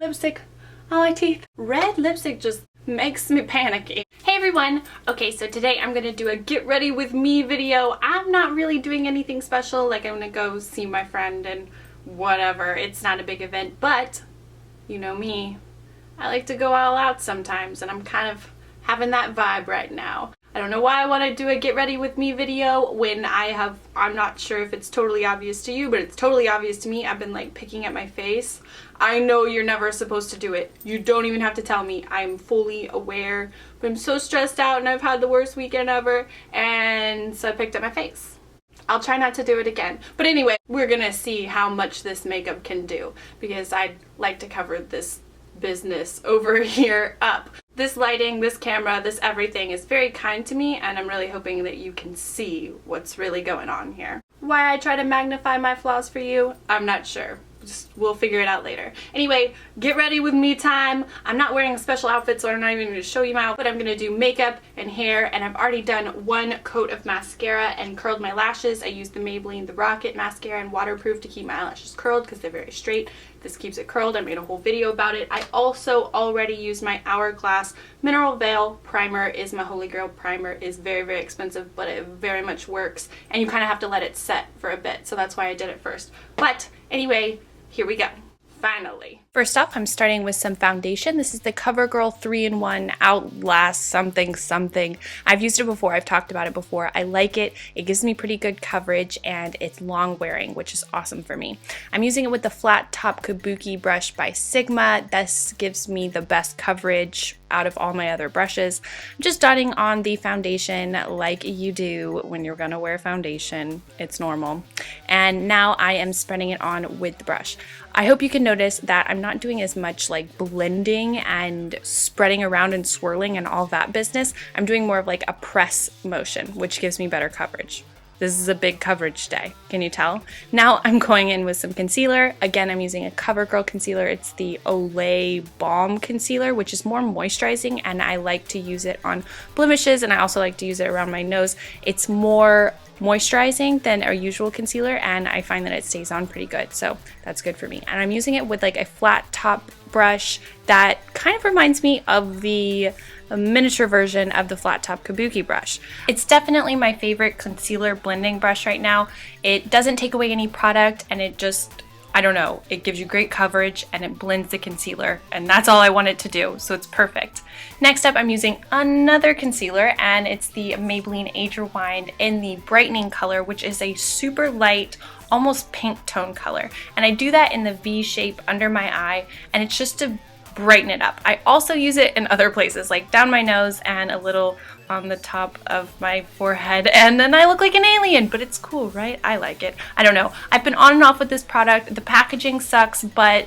Lipstick on my teeth. Red lipstick just makes me panicky. Hey everyone! Okay, so today I'm gonna do a get ready with me video. I'm not really doing anything special, like I'm gonna go see my friend and whatever. It's not a big event, but you know me, I like to go all out sometimes, and I'm kind of having that vibe right now. I don't know why I want to do a get ready with me video when I'm not sure if it's totally obvious to you, but it's totally obvious to me. I've been like picking at my face. I know you're never supposed to do it. You don't even have to tell me. I'm fully aware, but I'm so stressed out and I've had the worst weekend ever, and so I picked at my face. I'll try not to do it again. But anyway, we're gonna see how much this makeup can do, because I'd like to cover this business over here up. This lighting, this camera, this everything is very kind to me, and I'm really hoping that you can see what's really going on here. Why I try to magnify my flaws for you, I'm not sure. We'll figure it out later. Anyway, get ready with me time. I'm not wearing a special outfit, so I'm not even going to show you my outfit. I'm going to do makeup and hair, and I've already done one coat of mascara and curled my lashes. I used the Maybelline The Rocket mascara and waterproof to keep my eyelashes curled because they're very straight. This keeps it curled. I made a whole video about it. I also already used my Hourglass Mineral Veil primer. Is my holy grail primer. Is very, very expensive, but it very much works, and you kind of have to let it set for a bit, so that's why I did it first. But anyway, here we go. Finally. First off, I'm starting with some foundation. This is the CoverGirl 3-in-1 Outlast something. I've used it before. I've talked about it before. I like it. It gives me pretty good coverage, and it's long wearing, which is awesome for me. I'm using it with the flat top kabuki brush by Sigma. This gives me the best coverage out of all my other brushes. I'm just dotting on the foundation like you do when you're gonna wear foundation. It's normal. And now I am spreading it on with the brush. I hope you can notice that I'm not doing as much like blending and spreading around and swirling and all that business. I'm doing more of like a press motion, which gives me better coverage. This is a big coverage day, can you tell? Now I'm going in with some concealer. Again, I'm using a CoverGirl concealer. It's the Olay Balm concealer, which is more moisturizing, and I like to use it on blemishes, and I also like to use it around my nose. It's more moisturizing than our usual concealer, and I find that it stays on pretty good, so that's good for me. And I'm using it with like a flat top brush that kind of reminds me of the miniature version of the flat top kabuki brush. It's definitely my favorite concealer blending brush right now. It doesn't take away any product, and it just, I don't know, it gives you great coverage and it blends the concealer, and that's all I want it to do, so it's perfect. Next up, I'm using another concealer, and it's the Maybelline Age Rewind in the brightening color, which is a super light, almost pink tone color. And I do that in the V shape under my eye, and it's just to brighten it up. I also use it in other places, like down my nose and a little on the top of my forehead, and then I look like an alien, but it's cool, right? I like it. I don't know. I've been on and off with this product. The packaging sucks, but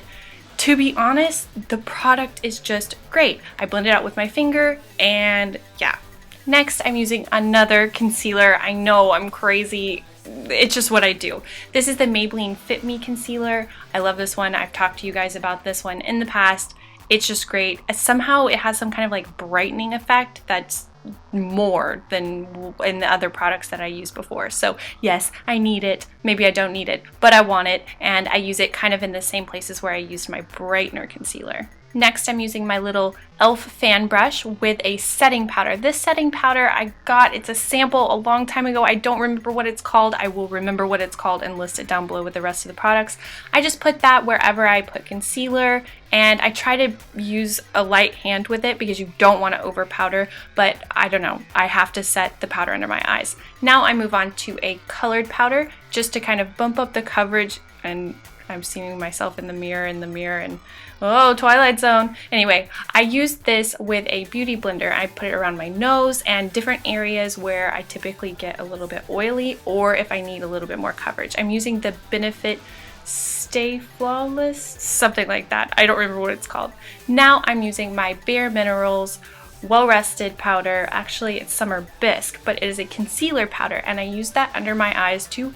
to be honest, the product is just great. I blend it out with my finger, and yeah. Next, I'm using another concealer. I know, I'm crazy. It's just what I do. This is the Maybelline Fit Me Concealer. I love this one. I've talked to you guys about this one in the past. It's just great. Somehow it has some kind of like brightening effect that's more than in the other products that I used before. So yes, I need it. Maybe I don't need it, but I want it, and I use it kind of in the same places where I used my Brightener concealer. Next, I'm using my little e.l.f. fan brush with a setting powder. This setting powder I got, it's a sample a long time ago. I don't remember what it's called. I will remember what it's called and list it down below with the rest of the products. I just put that wherever I put concealer, and I try to use a light hand with it because you don't want to over powder, but I don't know. I have to set the powder under my eyes. Now I move on to a colored powder just to kind of bump up the coverage, and I'm seeing myself in the mirror and oh, Twilight Zone. Anyway, I use this with a beauty blender. I put it around my nose and different areas where I typically get a little bit oily, or if I need a little bit more coverage. I'm using the Benefit Stay Flawless, something like that. I don't remember what it's called. Now I'm using my Bare Minerals Well Rested powder. Actually, it's Summer Bisque, but it is a concealer powder, and I use that under my eyes to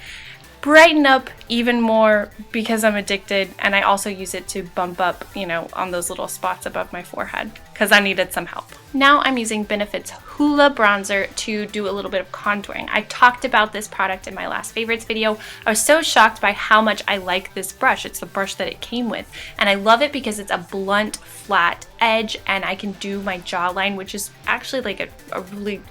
brighten up even more because I'm addicted, and I also use it to bump up, you know, on those little spots above my forehead because I needed some help. Now I'm using Benefit's Hoola bronzer to do a little bit of contouring. I talked about this product in my last favorites video. I was so shocked by how much I like this brush. It's the brush that it came with, and I love it because it's a blunt, flat edge, and I can do my jawline, which is actually like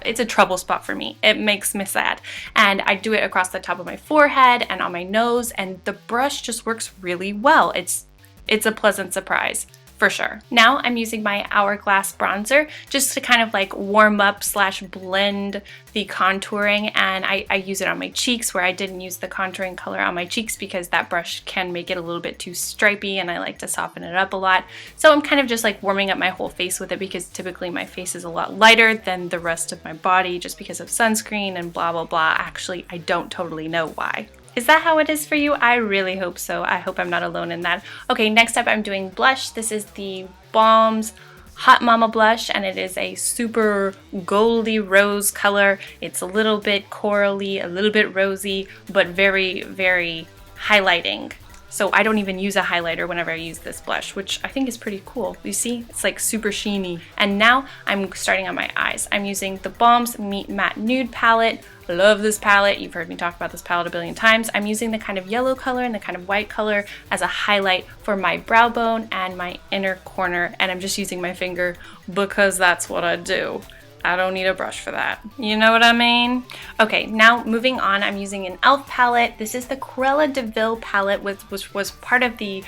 it's a trouble spot for me. It makes me sad. And I do it across the top of my forehead and on my nose, and the brush just works really well. It's a pleasant surprise. For sure. Now I'm using my Hourglass bronzer just to kind of like warm up / blend the contouring, and I use it on my cheeks where I didn't use the contouring color on my cheeks because that brush can make it a little bit too stripy and I like to soften it up a lot. So I'm kind of just like warming up my whole face with it because typically my face is a lot lighter than the rest of my body just because of sunscreen and blah blah blah. Actually, I don't totally know why. Is that how it is for you? I really hope so. I hope I'm not alone in that. Okay, next up I'm doing blush. This is the Balm's Hot Mama blush, and it is a super goldy rose color. It's a little bit corally, a little bit rosy, but very, very highlighting. So I don't even use a highlighter whenever I use this blush, which I think is pretty cool. You see, it's like super sheeny. And now I'm starting on my eyes. I'm using the Balm's Meet Matte Nude palette. Love this palette. You've heard me talk about this palette a billion times. I'm using the kind of yellow color and the kind of white color as a highlight for my brow bone and my inner corner. And I'm just using my finger because that's what I do. I don't need a brush for that. You know what I mean? Okay, now moving on, I'm using an e.l.f. palette. This is the Cruella de Vil palette, which was part of the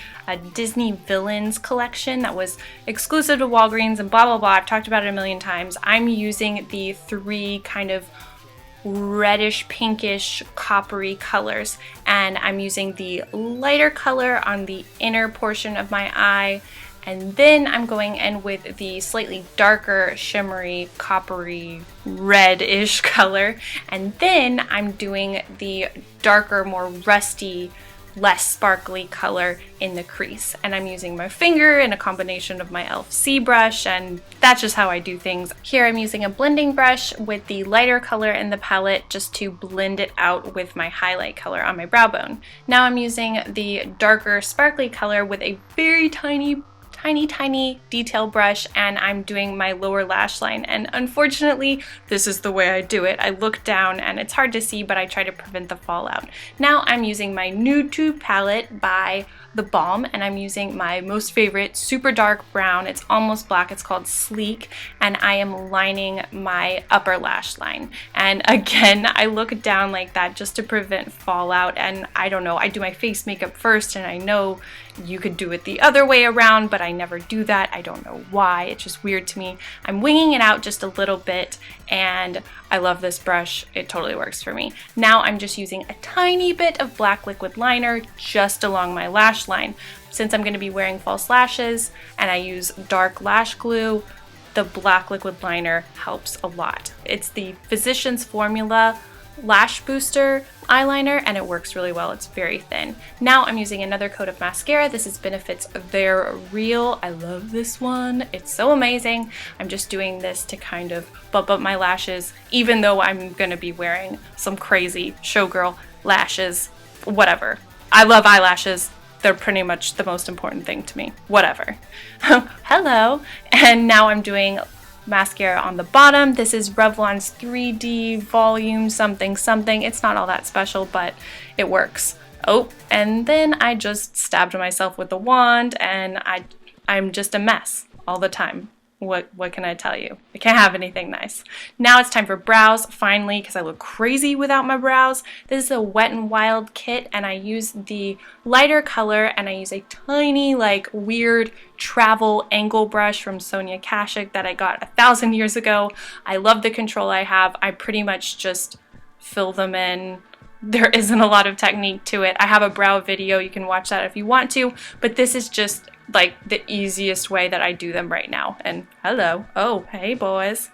Disney Villains collection that was exclusive to Walgreens and blah, blah, blah. I've talked about it a million times. I'm using the three kind of reddish, pinkish, coppery colors, and I'm using the lighter color on the inner portion of my eye. And then I'm going in with the slightly darker, shimmery, coppery, red-ish color. And then I'm doing the darker, more rusty, less sparkly color in the crease. And I'm using my finger in a combination of my e.l.f. C brush, and that's just how I do things. Here I'm using a blending brush with the lighter color in the palette just to blend it out with my highlight color on my brow bone. Now I'm using the darker, sparkly color with a very tiny detail brush, and I'm doing my lower lash line, and unfortunately this is the way I do it. I look down and it's hard to see, but I try to prevent the fallout. Now I'm using my Nude Tube palette by theBalm, and I'm using my most favorite super dark brown. It's almost black. It's called Sleek, and I am lining my upper lash line. And again, I look down like that just to prevent fallout, and I don't know, I do my face makeup first, and I know you could do it the other way around, but I never do that. I don't know why. It's just weird to me. I'm winging it out just a little bit, and I love this brush. It totally works for me. Now I'm just using a tiny bit of black liquid liner just along my lash line. Since I'm going to be wearing false lashes and I use dark lash glue, the black liquid liner helps a lot. It's the Physicians Formula Lash Booster eyeliner, and it works really well. It's very thin. Now I'm using another coat of mascara. This is Benefit's They're Real. I love this one. It's so amazing. I'm just doing this to kind of bump up my lashes, even though I'm gonna be wearing some crazy Showgirl lashes, whatever. I love eyelashes. They're pretty much the most important thing to me. Whatever. Hello. And now I'm doing mascara on the bottom. This is Revlon's 3D Volume something something. It's not all that special, but it works. Oh, and then I just stabbed myself with the wand, and I'm just a mess all the time. What can I tell you? I can't have anything nice. Now it's time for brows, finally, because I look crazy without my brows. This is a Wet n Wild kit, and I use the lighter color, and I use a tiny, like, weird travel angle brush from Sonia Kashuk that I got 1,000 years ago. I love the control I have. I pretty much just fill them in. There isn't a lot of technique to it. I have a brow video. You can watch that if you want to, but this is just like the easiest way that I do them right now. And hello. Oh, hey boys.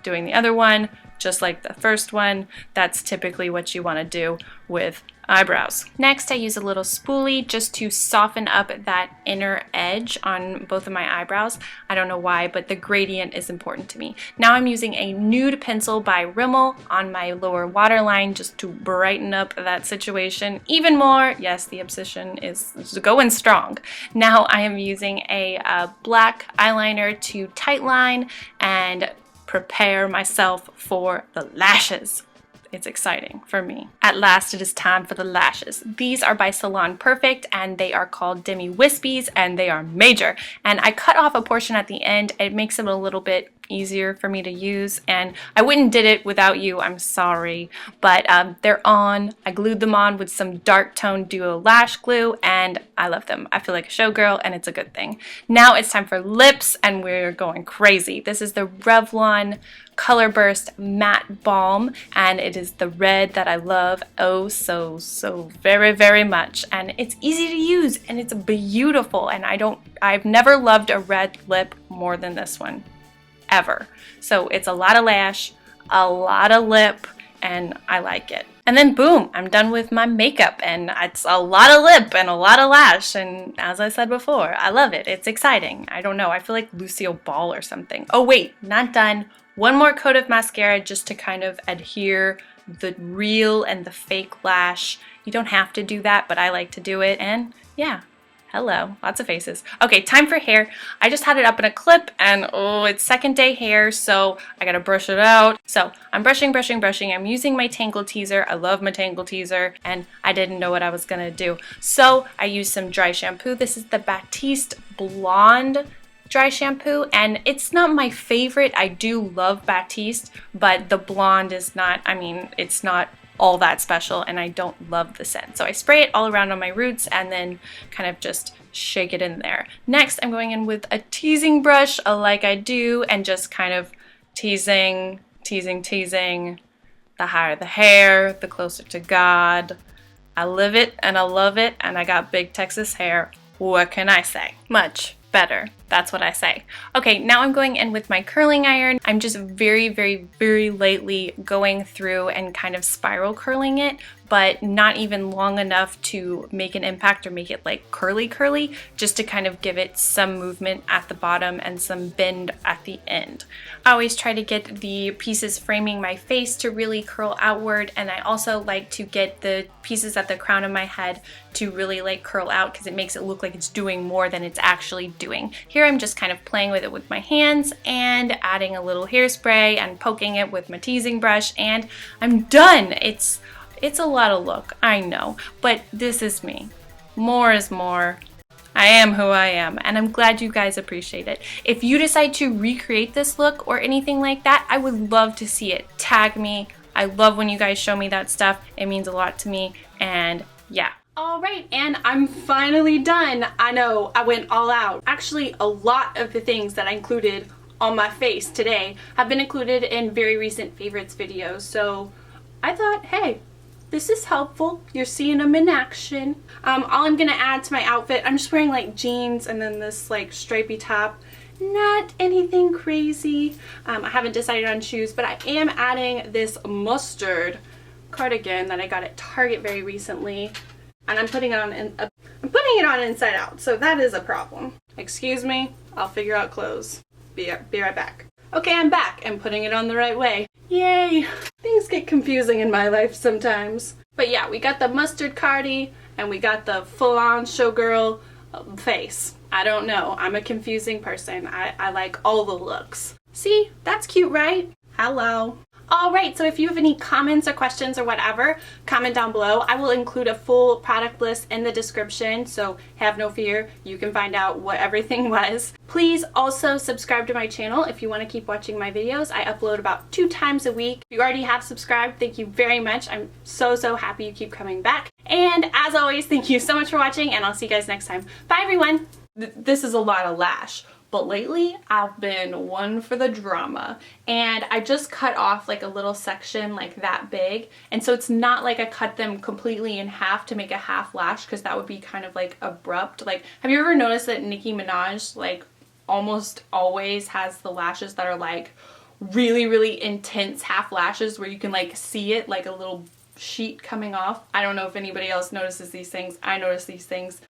Doing the other one, just like the first one. That's typically what you want to do with eyebrows. Next, I use a little spoolie just to soften up that inner edge on both of my eyebrows. I don't know why, but the gradient is important to me. Now I'm using a nude pencil by Rimmel on my lower waterline just to brighten up that situation even more. Yes, the obsession is going strong. Now I am using a black eyeliner to tightline and prepare myself for the lashes. It's exciting for me. At last, it is time for the lashes. These are by Salon Perfect, and they are called Demi Wispies, and they are major. And I cut off a portion at the end. It makes them a little bit easier for me to use, and I wouldn't did it without you, I'm sorry, but they're on. I glued them on with some dark tone duo lash glue, and I love them. I feel like a showgirl, and it's a good thing. Now it's time for lips, and we're going crazy. This is the Revlon Color Burst Matte Balm, and it is the red that I love oh so very, very much, and it's easy to use, and it's beautiful, and I've never loved a red lip more than this one. Ever. So it's a lot of lash, a lot of lip, and I like it. And then boom, I'm done with my makeup, and it's a lot of lip and a lot of lash, and as I said before, I love it. It's exciting. I don't know, I feel like Lucille Ball or something. Oh wait, not done. One more coat of mascara just to kind of adhere the real and the fake lash. You don't have to do that, but I like to do it, and yeah. Hello, lots of faces. Okay, time for hair. I just had it up in a clip, and oh, it's second day hair, so I gotta brush it out. So I'm brushing. I'm using my Tangle Teaser. I love my Tangle Teaser, and I didn't know what I was gonna do. So I used some dry shampoo. This is the Batiste Blonde dry shampoo, and it's not my favorite. I do love Batiste, but the blonde is not, I mean, it's not all that special, and I don't love the scent. So I spray it all around on my roots and then kind of just shake it in there. Next, I'm going in with a teasing brush like I do, and just kind of teasing. The higher the hair, the closer to God. I live it and I love it, and I got big Texas hair. What can I say? Much better. That's what I say. Okay, now I'm going in with my curling iron. I'm just very lightly going through and kind of spiral curling it, but not even long enough to make an impact or make it like curly, just to kind of give it some movement at the bottom and some bend at the end. I always try to get the pieces framing my face to really curl outward, and I also like to get the pieces at the crown of my head to really like curl out, because it makes it look like it's doing more than it's actually doing. Here I'm just kind of playing with it with my hands and adding a little hairspray and poking it with my teasing brush, and I'm done. It's a lot of look, I know, but this is me. More is more. I am who I am, and I'm glad you guys appreciate it. If you decide to recreate this look or anything like that, I would love to see it. Tag me. I love when you guys show me that stuff. It means a lot to me, and yeah. Alright, and I'm finally done. I know, I went all out. Actually, a lot of the things that I included on my face today have been included in very recent favorites videos, so I thought, hey, this is helpful. You're seeing them in action. All I'm gonna add to my outfit, I'm just wearing like jeans and then this like stripy top. Not anything crazy. I haven't decided on shoes, but I am adding this mustard cardigan that I got at Target very recently. And I'm putting it on inside out, so that is a problem. Excuse me, I'll figure out clothes. Be right back. Okay, I'm back and putting it on the right way. Yay! Things get confusing in my life sometimes. But yeah, we got the mustard cardi and we got the full-on showgirl face. I don't know, I'm a confusing person. I like all the looks. See, that's cute, right? Hello. Alright, so if you have any comments or questions or whatever, comment down below. I will include a full product list in the description, so have no fear. You can find out what everything was. Please also subscribe to my channel if you want to keep watching my videos. I upload about 2 times a week. If you already have subscribed, thank you very much. I'm so happy you keep coming back. And as always, thank you so much for watching, and I'll see you guys next time. Bye, everyone! This is a lot of lash. But lately, I've been one for the drama, and I just cut off like a little section like that big, and so it's not like I cut them completely in half to make a half lash, because that would be kind of like abrupt. Like, have you ever noticed that Nicki Minaj like almost always has the lashes that are like really intense half lashes where you can like see it like a little sheet coming off. I don't know if anybody else notices these things. I notice these things.